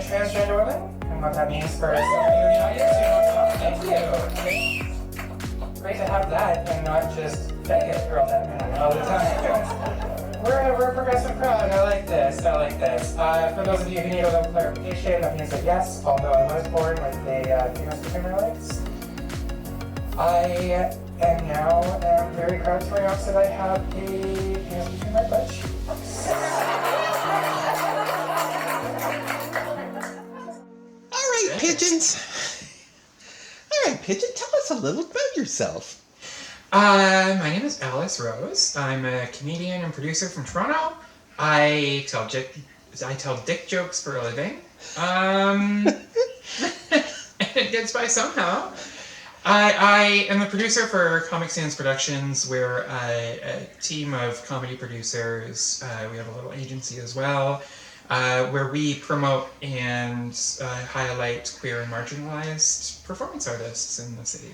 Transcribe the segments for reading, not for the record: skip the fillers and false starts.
transgender women, and what that means for somebody in the audience, thank you. Great to have that and not just faggot girl that man all the time. We're a progressive crowd. I like this. For those of you who need a little clarification, that means that yes, although I was born with a penis between my legs, I am now very proud to announce that I have a penis between my butt cheeks. All right, Pigeons. All right, Pigeon, tell us a little about yourself. My name is Alice Rose. I'm a comedian and producer from Toronto. I tell dick jokes for a living. And it gets by somehow. I am the producer for Comic Sans Productions. We're a team of comedy producers. We have a little agency as well, where we promote and highlight queer and marginalized performance artists in the city.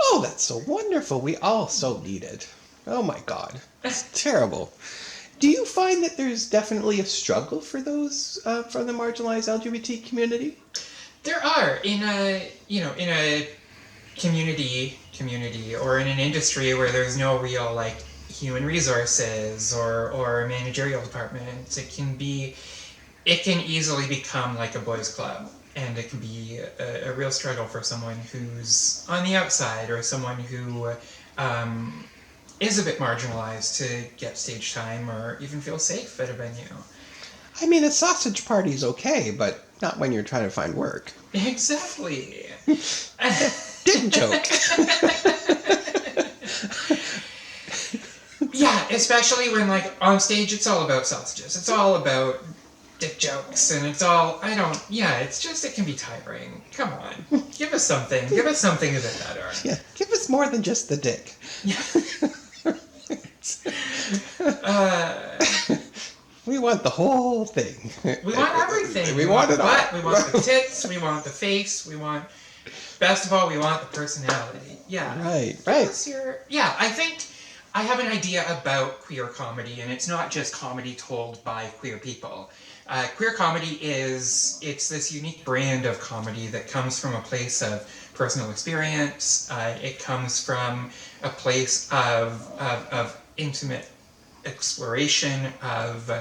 Oh, that's so wonderful. We all so need it. Oh my God. It's terrible. Do you find that there's definitely a struggle for those from the marginalized LGBT community? There are in a community or in an industry where there's no real like human resources or managerial departments. It can easily become like a boys' club. And it can be a real struggle for someone who's on the outside or someone who is a bit marginalized to get stage time or even feel safe at a venue. I mean, a sausage party's okay, but not when you're trying to find work. Exactly. Didn't joke. Yeah, especially when like on stage it's all about sausages. It's all about dick jokes, and it's all, it can be tiring. Come on. Give us something a bit better. Yeah, give us more than just the dick. We want the whole thing. We want everything. We want it all. We want the tits, we want the face, best of all, we want the personality. Yeah. Right. I think I have an idea about queer comedy, and it's not just comedy told by queer people. Queer comedy it's this unique brand of comedy that comes from a place of personal experience. It comes from a place of intimate exploration of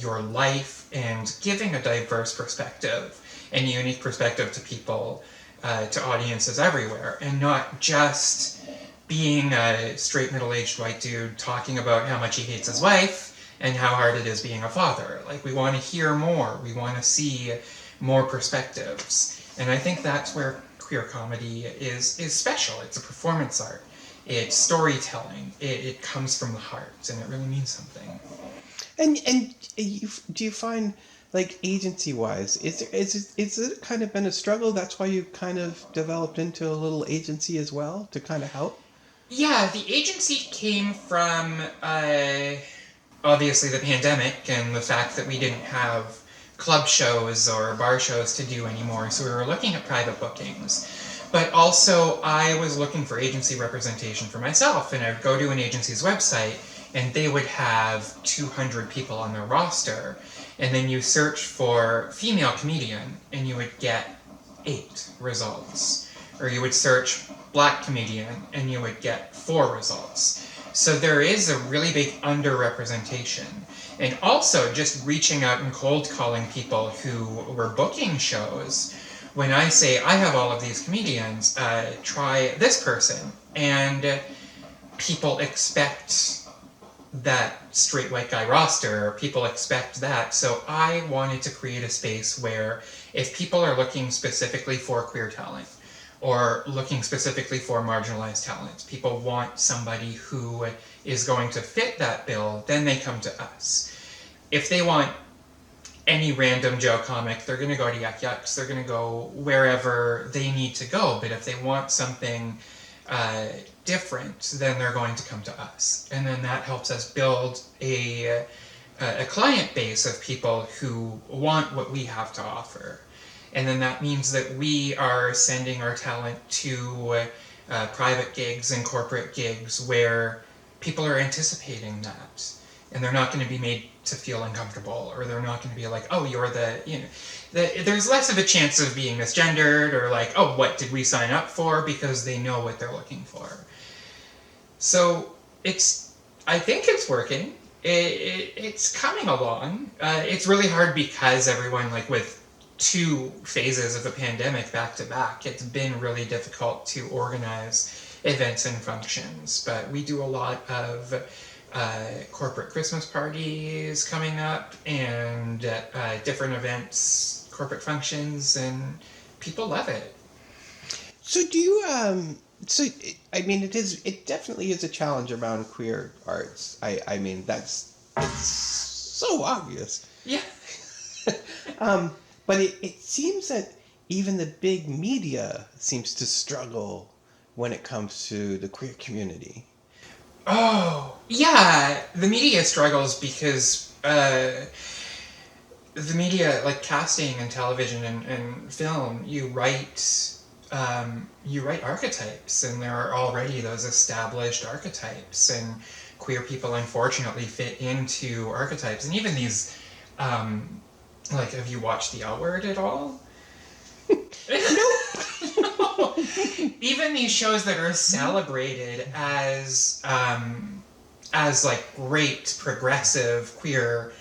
your life and giving a diverse perspective and unique perspective to people, to audiences everywhere, and not just being a straight middle-aged white dude talking about how much he hates his wife and how hard it is being a father. Like, we want to hear more. We want to see more perspectives. And I think that's where queer comedy is special. It's a performance art. It's storytelling. It comes from the heart, and it really means something. And do you find, like, agency-wise, is it kind of been a struggle? That's why you kind of developed into a little agency as well, to kind of help? Yeah, the agency came from obviously the pandemic and the fact that we didn't have club shows or bar shows to do anymore, so we were looking at private bookings. But also, I was looking for agency representation for myself, and I'd go to an agency's website, and they would have 200 people on their roster, and then you search for female comedian, and you would get 8 results. Or you would search black comedian, and you would get 4 results. So there is a really big underrepresentation. And also, just reaching out and cold calling people who were booking shows, when I say, I have all of these comedians, try this person. And people expect that straight white guy roster, people expect that. So I wanted to create a space where if people are looking specifically for queer talent, or looking specifically for marginalized talent, people want somebody who is going to fit that bill, then they come to us. If they want any random Joe comic, they're going to go to Yuck Yucks, they're going to go wherever they need to go, but if they want something different, then they're going to come to us. And then that helps us build a client base of people who want what we have to offer. And then that means that we are sending our talent to private gigs and corporate gigs where people are anticipating that. and they're not going to be made to feel uncomfortable, or they're not going to be like, oh, you're there's less of a chance of being misgendered, or like, oh, what did we sign up for, because they know what they're looking for. So I think it's working. It's coming along. It's really hard because everyone, like, with 2 phases of the pandemic back to back, it's been really difficult to organize events and functions. But we do a lot of corporate Christmas parties coming up, and different events, corporate functions, and people love it. So do you I mean, it definitely is a challenge around queer arts. I mean, it's so obvious. Yeah. But it seems that even the big media seems to struggle when it comes to the queer community. Oh, yeah. The media struggles because the media, like casting and television and film, you write archetypes, and there are already those established archetypes, and queer people unfortunately fit into archetypes. And even these, like, have you watched The L Word at all? No. Even these shows that are celebrated as like great progressive queer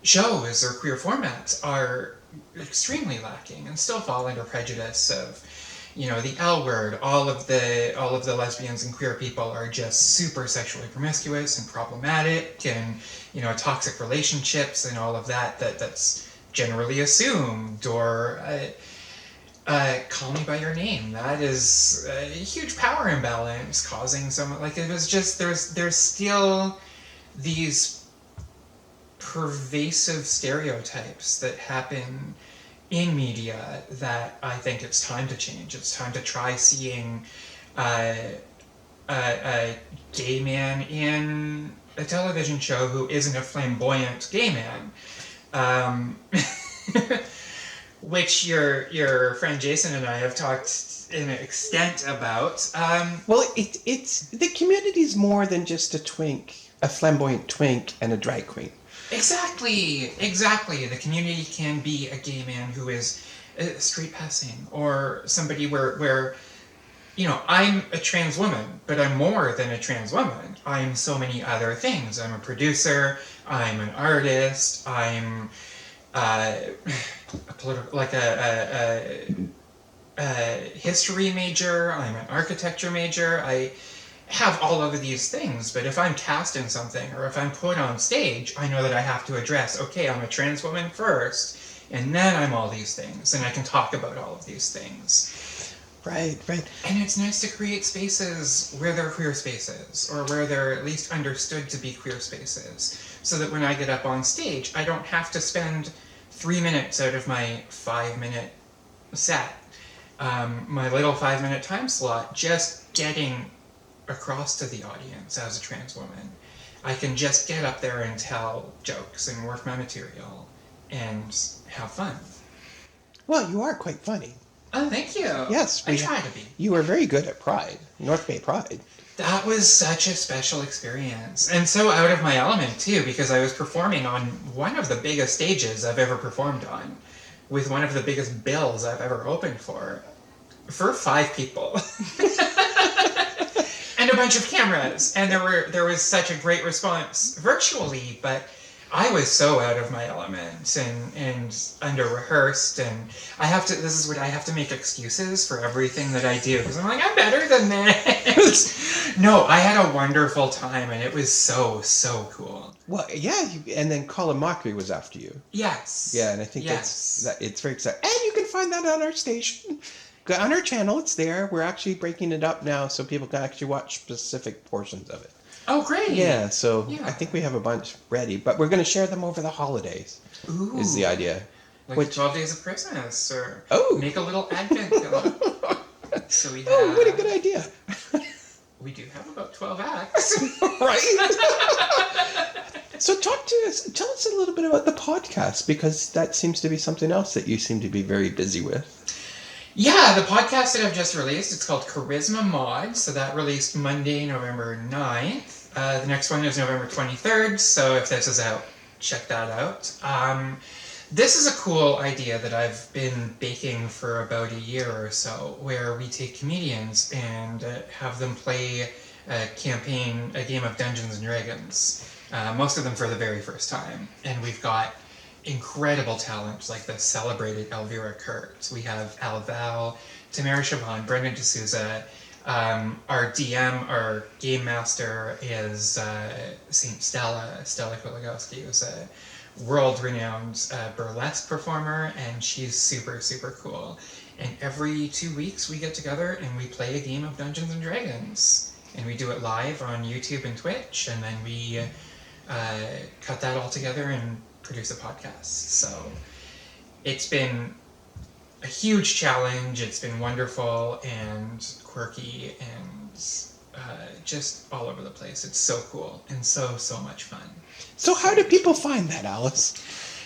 shows or queer formats are extremely lacking and still fall under prejudice of, the L Word. All of the lesbians and queer people are just super sexually promiscuous and problematic, and toxic relationships and all of that's generally assumed. Or Call Me by Your Name. That is a huge power imbalance, causing some, like, it was just, there's still these pervasive stereotypes that happen in media that I think it's time to change. It's time to try seeing a gay man in a television show who isn't a flamboyant gay man. Which your friend Jason and I have talked in extent about. Well, it's the community's more than just a flamboyant twink, and a drag queen. Exactly. The community can be a gay man who is straight passing, or somebody where I'm a trans woman, but I'm more than a trans woman. I'm so many other things. I'm a producer. I'm an artist. I'm a political, like a history major. I'm an architecture major. I have all of these things, but if I'm cast in something, or if I'm put on stage, I know that I have to address, okay, I'm a trans woman first, and then I'm all these things, and I can talk about all of these things. Right. And it's nice to create spaces where they're queer spaces, or where they're at least understood to be queer spaces, so that when I get up on stage, I don't have to spend 3 minutes out of my 5-minute set, my little 5-minute time slot, just getting across to the audience as a trans woman. I can just get up there and tell jokes and work my material and have fun. Well, you are quite funny. Oh, thank you. Yes. I try to be. You were very good at Pride, North Bay Pride. That was such a special experience. And so out of my element, too, because I was performing on one of the biggest stages I've ever performed on, with one of the biggest bills I've ever opened for 5 people. And a bunch of cameras. And there was such a great response virtually, but I was so out of my element and under-rehearsed, and this is what I have to make excuses for everything that I do, because I'm like, I'm better than this. No, I had a wonderful time, and it was so, so cool. Well, yeah, and then Colin Mockery was after you. Yes. Yeah, and I think it's very exciting. And you can find that on our station. On our channel, it's there. We're actually breaking it up now so people can actually watch specific portions of it. Oh, great. Yeah, so I think we have a bunch ready, but we're going to share them over the holidays. Ooh. Is the idea. Like 12 Days of Christmas, or make a little Advent film. So we have... Oh, what a good idea. We do have about 12 acts. Right? So tell us a little bit about the podcast, because that seems to be something else that you seem to be very busy with. Yeah, the podcast that I've just released, it's called Charisma Mod, so that released Monday, November 9th. The next one is November 23rd, so if this is out, check that out. This is a cool idea that I've been baking for about a year or so, where we take comedians and have them play a game of Dungeons and Dragons, most of them for the very first time. And we've got incredible talent like the celebrated Elvira Kurt. We have Al Val, Tamara Chavon, Brendan D'Souza. Our DM, our game master is Saint Stella Kuligowski, who's a world-renowned burlesque performer, and she's super, super cool. And every 2 weeks we get together and we play a game of Dungeons and Dragons. And we do it live on YouTube and Twitch, and then we cut that all together and produce a podcast. So it's been a huge challenge. It's been wonderful and quirky and just all over the place. It's so cool and so much fun. So how do people find that, Alice?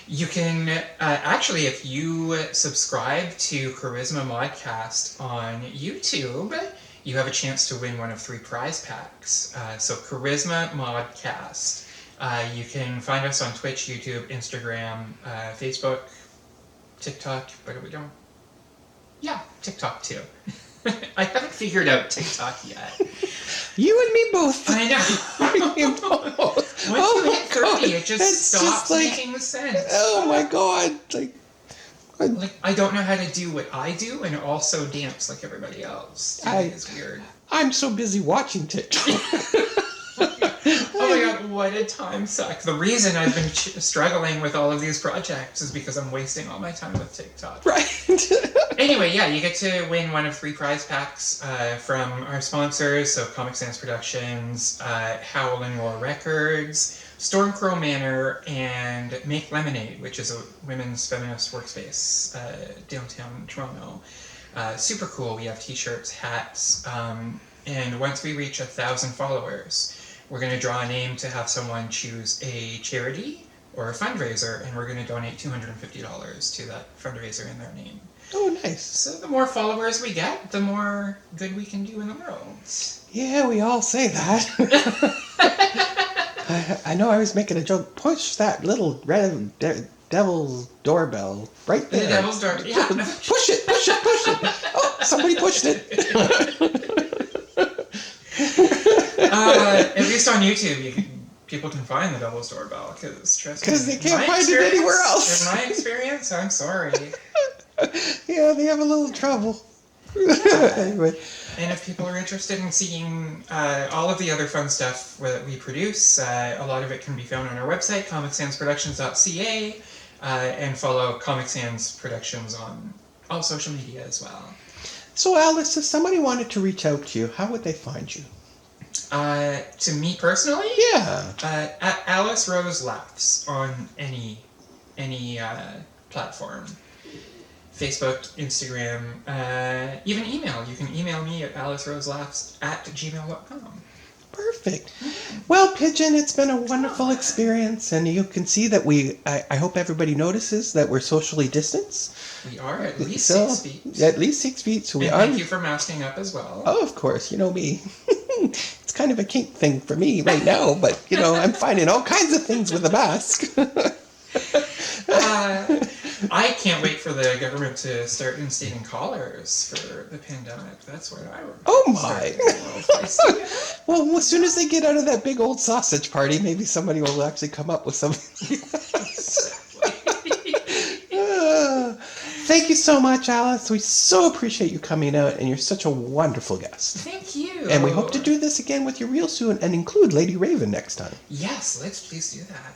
You can actually, if you subscribe to Charisma Modcast on YouTube, you have a chance to win one of 3 prize packs. So Charisma Modcast. You can find us on Twitch, YouTube, Instagram, Facebook, TikTok, but we don't. Yeah, TikTok too. I haven't figured out TikTok yet. You and me both. I know. You both. Once you hit 30, it just stops just like, making sense. Oh my god. Like, I don't know how to do what I do and also dance like everybody else. It's weird. I'm so busy watching TikTok. Oh my god, what a time suck. The reason I've been struggling with all of these projects is because I'm wasting all my time with TikTok. Right. Anyway, yeah, you get to win one of 3 prize packs from our sponsors, so Comic Sans Productions, Howl and Roar Records, Stormcrow Manor, and Make Lemonade, which is a women's feminist workspace downtown Toronto. Super cool. We have t-shirts, hats, and once we reach 1,000 followers, we're going to draw a name to have someone choose a charity or a fundraiser, and we're going to donate $250 to that fundraiser in their name. Oh, nice. So the more followers we get, the more good we can do in the world. Yeah, we all say that. I know I was making a joke. Push that little red devil's doorbell right there. The devil's doorbell, yeah. Push it. Oh, somebody pushed it. At least on YouTube, people can find the devil's doorbell, because they can't find it anywhere else. In my experience, I'm sorry. Yeah, they have a little trouble. Anyway. And if people are interested in seeing all of the other fun stuff that we produce, a lot of it can be found on our website, comicsansproductions.ca, and follow Comic Sans Productions on all social media as well. So, Alice, if somebody wanted to reach out to you, how would they find you? To me personally? Yeah. At Alice Rose Laughs on any platform. Facebook, Instagram, even email. You can email me at aliceroselaughs@gmail.com. Perfect. Well, Pigeon, it's been a wonderful experience, and you can see that I hope everybody notices that we're socially distanced. We are at least 6 feet. At least 6 feet, so we are. Thank you for masking up as well. Oh, of course, you know me. It's kind of a kink thing for me right now, but, I'm finding all kinds of things with a mask. I can't wait for the government to start instating collars for the pandemic. That's what I would. Oh my! Well, as soon as they get out of that big old sausage party, maybe somebody will actually come up with something. Thank you so much, Alice. We so appreciate you coming out, and you're such a wonderful guest. Thank you. And we hope to do this again with you real soon, and include Lady Raven next time. Yes, let's please do that.